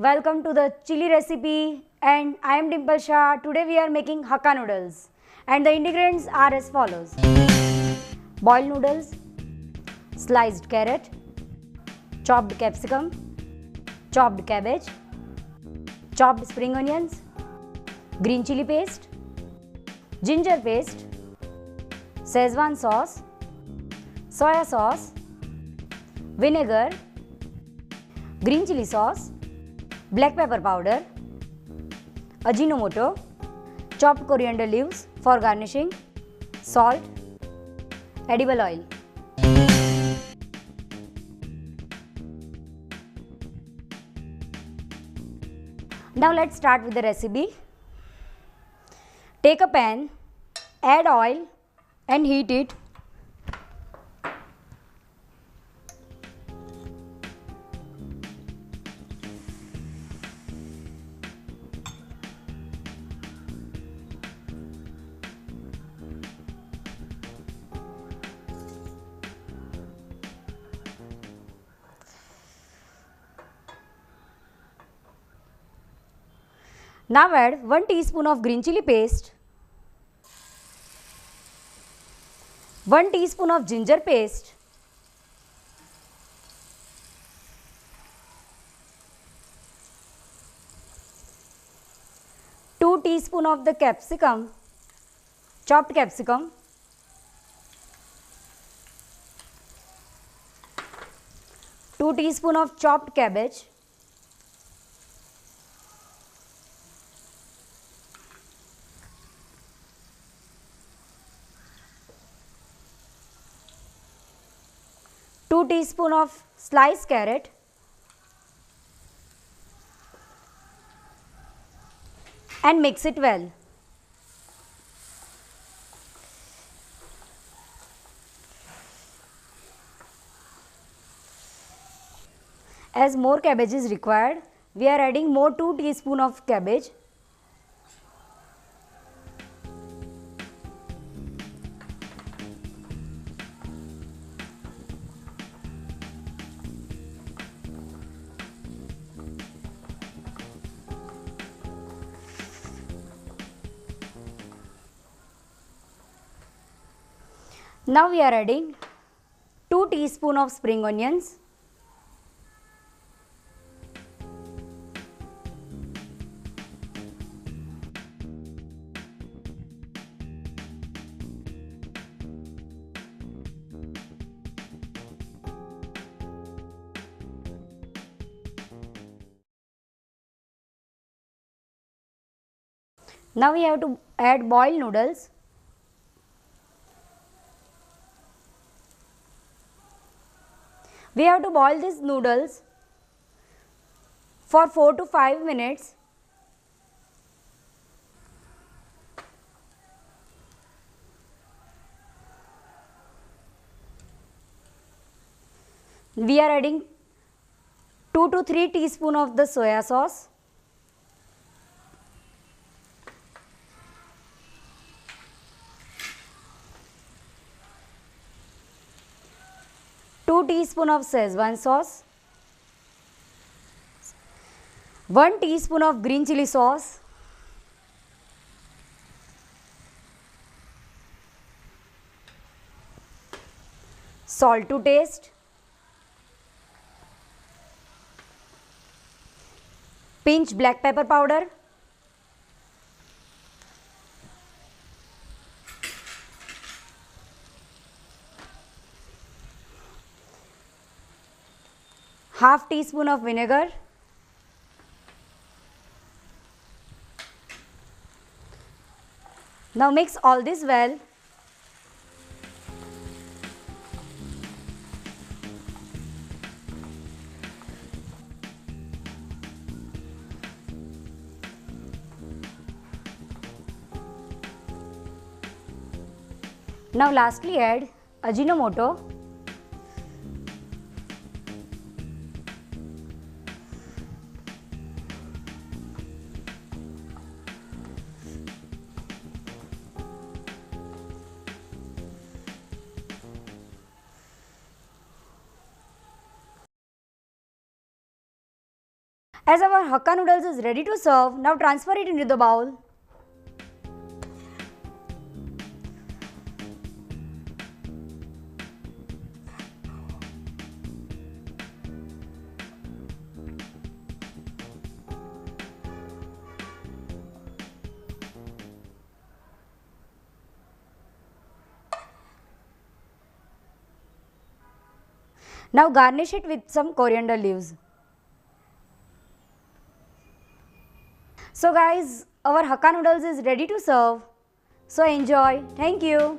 welcome to the chili recipe and I am Dimpal Shah. Today we are making Hakka noodles and the ingredients are as follows. Boiled noodles, sliced carrot, chopped capsicum, chopped cabbage, chopped spring onions, green chili paste, ginger paste, Szechuan sauce, soya sauce, vinegar, green chili sauce, black pepper powder, Ajinomoto, chopped coriander leaves for garnishing, salt, edible oil. Now let's start with the recipe. Take a pan, add oil and heat it. Now add 1 teaspoon of green chili paste, 1 teaspoon of ginger paste, 2 teaspoon of the capsicum, chopped capsicum, 2 teaspoon of chopped cabbage, 2 teaspoon of sliced carrot, and mix it well. As more cabbage is required, we are adding more 2 teaspoon of cabbage. Now we are adding 2 teaspoon of spring onions, now we have to add boiled noodles. We have to boil these noodles for 4 to 5 minutes. We are adding 2 to 3 teaspoon of the soya sauce, teaspoon of Szechuan sauce, 1 teaspoon of green chili sauce, salt to taste, pinch black pepper powder, half teaspoon of vinegar, now mix all this well. Now lastly add Ajinomoto, As our Hakka noodles is ready to serve, now transfer it into the bowl. Now garnish it with some coriander leaves. So guys, our Hakka noodles is ready to serve. So enjoy. Thank you.